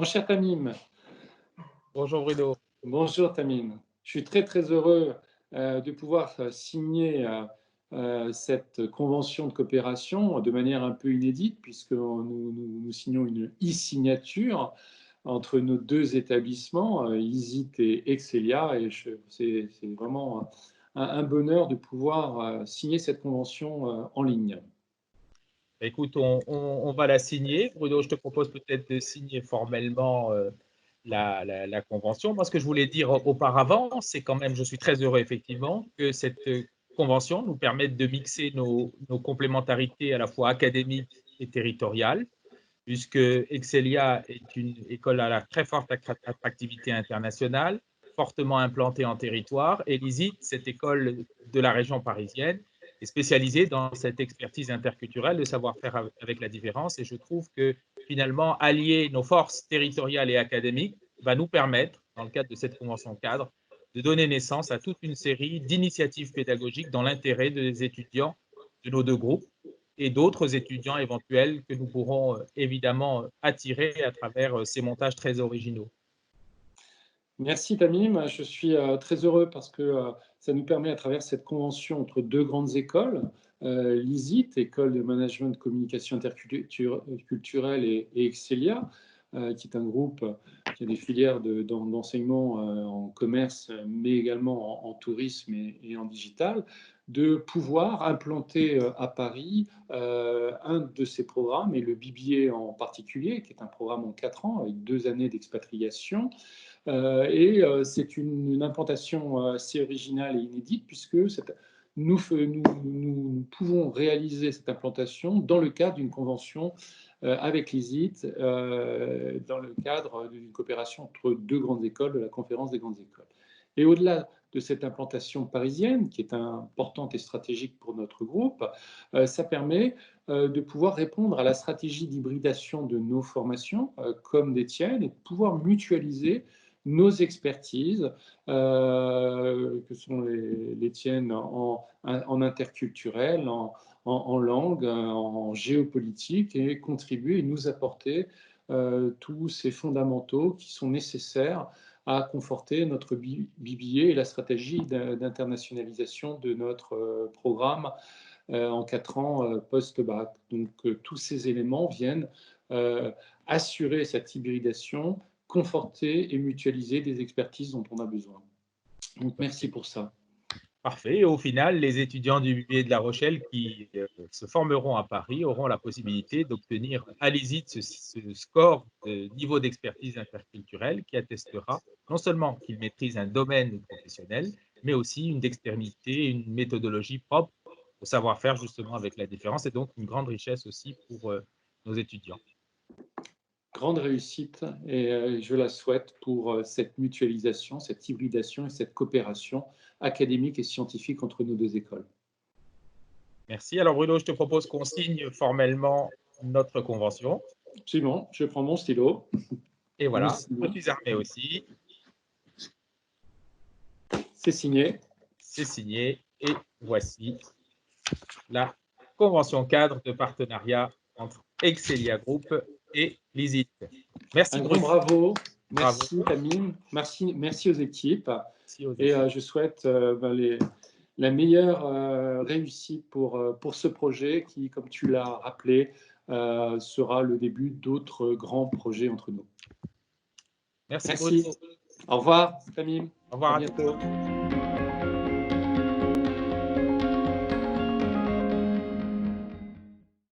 cher Tamim, Bonjour Bruno. bonjour Tamim. Je suis très très heureux de pouvoir signer cette convention de coopération de manière un peu inédite puisque nous signons une e-signature entre nos deux établissements, ISIT et Excelia, et c'est vraiment un bonheur de pouvoir signer cette convention en ligne. Écoute, on va la signer. Bruno, je te propose peut-être de signer formellement la convention. Moi, ce que je voulais dire auparavant, c'est quand même, je suis très heureux effectivement que cette convention nous permette de mixer nos complémentarités à la fois académiques et territoriales, puisque Excelia est une école à la très forte attractivité internationale, fortement implantée en territoire, et l'ISIT, cette école de la région parisienne, est spécialisée dans cette expertise interculturelle, le savoir-faire avec la différence. Et je trouve que finalement, allier nos forces territoriales et académiques va nous permettre, dans le cadre de cette convention cadre, de donner naissance à toute une série d'initiatives pédagogiques dans l'intérêt des étudiants de nos deux groupes et d'autres étudiants éventuels que nous pourrons évidemment attirer à travers ces montages très originaux. Merci Tamim, je suis très heureux parce que ça nous permet à travers cette convention entre deux grandes écoles, l'ISIT, École de Management de Communication Interculturelle et Excelia, qui est un groupe qui a des filières d'enseignement en commerce, mais également en tourisme et en digital, de pouvoir implanter à Paris un de ces programmes, et le BBA en particulier, qui est un programme en 4 ans avec 2 années d'expatriation. C'est une implantation assez originale et inédite puisque nous pouvons réaliser cette implantation dans le cadre d'une convention avec l'ISIT, dans le cadre d'une coopération entre deux grandes écoles de la conférence des grandes écoles. Et au-delà de cette implantation parisienne, qui est importante et stratégique pour notre groupe, ça permet de pouvoir répondre à la stratégie d'hybridation de nos formations, comme des tiennes, et de pouvoir mutualiser nos expertises, que sont les tiennes en interculturel, en langue, en géopolitique, et contribuer et nous apporter tous ces fondamentaux qui sont nécessaires à conforter notre BBA et la stratégie d'internationalisation de notre programme en 4 ans post-bac. Donc tous ces éléments viennent assurer cette hybridation, conforter et mutualiser des expertises dont on a besoin. Donc merci pour ça. Parfait. Et au final, les étudiants du BBA de La Rochelle qui se formeront à Paris auront la possibilité d'obtenir à l'ISIT ce score de niveau d'expertise interculturelle qui attestera non seulement qu'ils maîtrisent un domaine professionnel, mais aussi une dextérité, une méthodologie propre au savoir-faire justement avec la différence, et donc une grande richesse aussi pour nos étudiants. Grande réussite, et je la souhaite pour cette mutualisation, cette hybridation et cette coopération académique et scientifique entre nos deux écoles. Merci. Alors Bruno, je te propose qu'on signe formellement notre convention. C'est bon, je prends mon stylo. Et voilà, je Signe. suis armé aussi. C'est signé. C'est signé. Et voici la convention cadre de partenariat entre Excelia Group et l'ISIT. Merci Un grand Bruno. bravo. Bravo. Merci Tamim. Merci aux équipes. Merci aux Et équipes. je souhaite la meilleure réussite pour ce projet qui, comme tu l'as rappelé, sera le début d'autres grands projets entre nous. Merci Merci. Bruno. Au revoir, Tamim. Au À revoir à tous. bientôt.